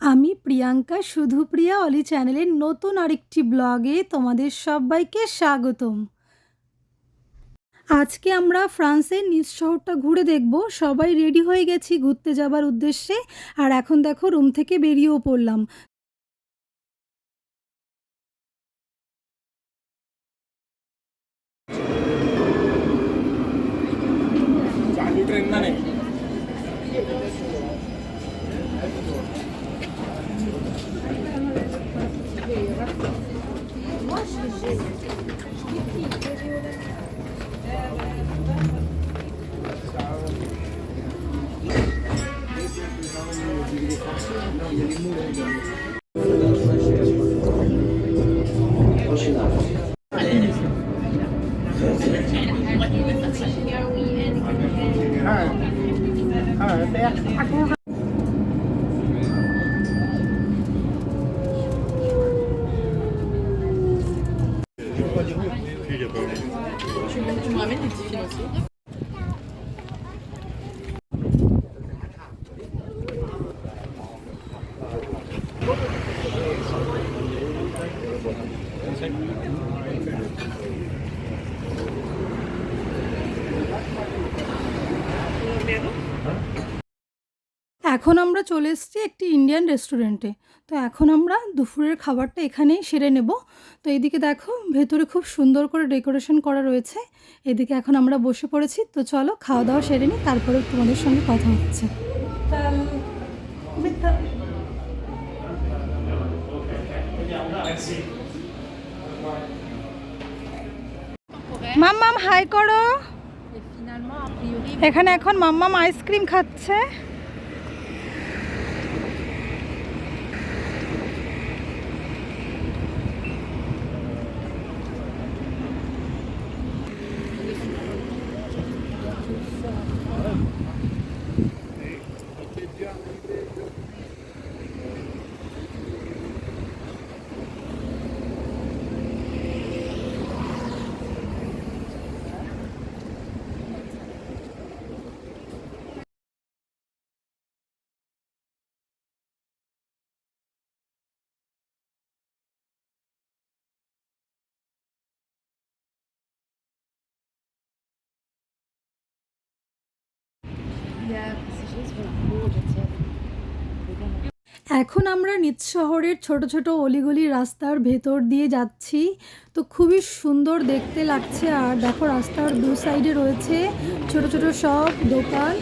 আমি প্রিয়াঙ্কা শুধুপ্রিয়া অলি চ্যানেলের নতুন আরেকটি ব্লগে তোমাদের সবাইকে স্বাগতম। আজকে আমরা ফ্রান্সের নিজ শহরটা ঘুরে দেখব। সবাই রেডি হয়ে গেছি ঘুরতে যাবার উদ্দেশ্যে, আর এখন দেখো রুম থেকে বেরিয়েও পড়লাম। Tu me ramènes des petits films aussi. এখন আমরা চলে এসেছি একটি ইন্ডিয়ান রেস্টুরেন্টে। তো এখন আমরা দুপুরের খাবারটা এখানেই সেরে নেব। তো এইদিকে দেখো ভেতরে খুব সুন্দর করে ডেকোরেশন করা রয়েছে। এদিকে এখন আমরা বসে পড়েছি। তো চলো খাওয়া দাওয়া সেরে নিই, তারপরে তোমাদের সঙ্গে কথা হচ্ছে। মাম্মাম হাই করো। এখানে এখন মাম্মাম আইসক্রিম খাচ্ছে। এখন আমরা নিজ শহরের ছোট ছোট অলিগলি রাস্তার ভেতর দিয়ে যাচ্ছি। তো খুবই সুন্দর দেখতে লাগছে। আর দেখো রাস্তার দু সাইডে রয়েছে ছোট ছোট সব দোকান।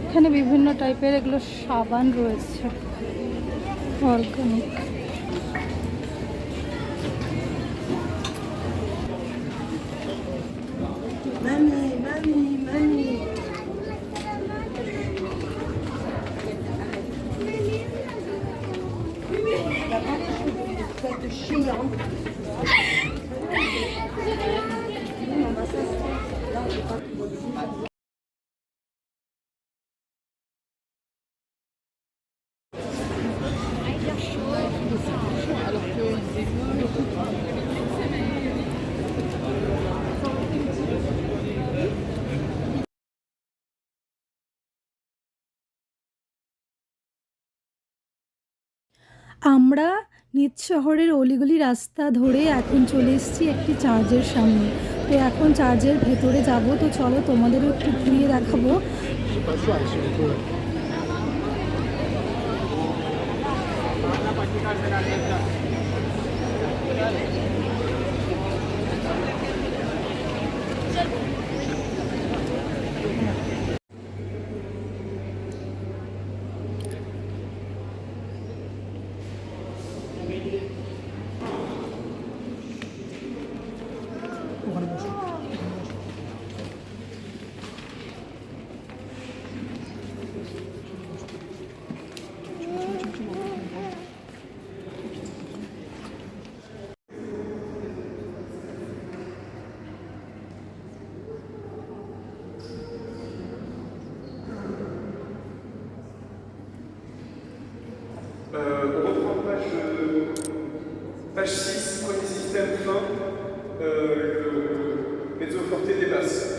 এখানে বিভিন্ন টাইপের এগুলো সাবান রয়েছে অর্গানিক। আমরা নিজ শহরের অলিগলি রাস্তা ধরে এখন চলে এসেছি একটি চার্চের সামনে। তো এখন চার্চের ভেতরে যাব। তো চলো তোমাদেরও একটু ঘুরিয়ে দেখাবো। On reprend page 6, premier système fin, le mezzo forte des basses.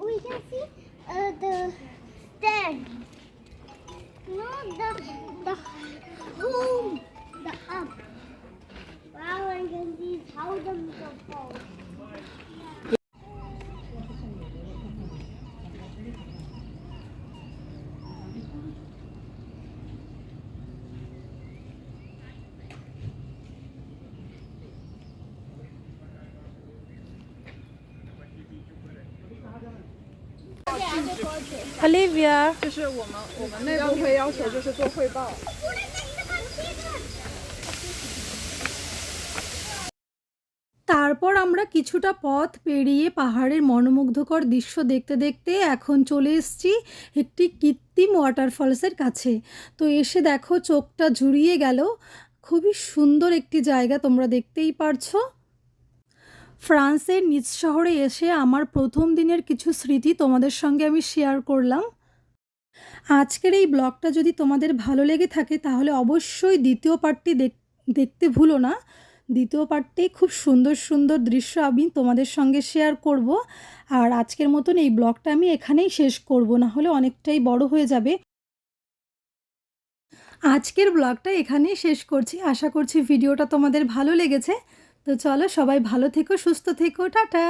We can see the stand. No, the home, the up. Wow, I can see thousands of balls. Olivia 就是我们内部会要求就是做汇报。 তারপর আমরা কিছুটা পথ পেরিয়ে পাহাড়ের মনোমুগ্ধকর দৃশ্য দেখতে দেখতে এখন চলে এসেছি একটি কৃত্রিম ওয়াটারফলসের কাছে। তো এসে দেখো চোখটা জুড়িয়ে গেল, খুবই সুন্দর একটি জায়গা, তোমরা দেখতেই পারছো। ফ্রান্সের নিজ শহরে এসে আমার প্রথম দিনের কিছু স্মৃতি তোমাদের সঙ্গে আমি শেয়ার করলাম। আজকের এই ব্লগটা যদি তোমাদের ভালো লেগে থাকে তাহলে অবশ্যই দ্বিতীয় পার্টটি দেখতে ভুলো না। দ্বিতীয় পার্টে খুব সুন্দর সুন্দর দৃশ্য আমি তোমাদের সঙ্গে শেয়ার করব। আর আজকের মতন এই ব্লগটা আমি এখানেই শেষ করব, না হলে অনেকটাই বড় হয়ে যাবে। আজকের ব্লগটা এখানেই শেষ করছি। আশা করছি ভিডিওটা তোমাদের ভালো লেগেছে। তো চলো, সবাই ভালো থেকো, সুস্থ থেকো, টাটা।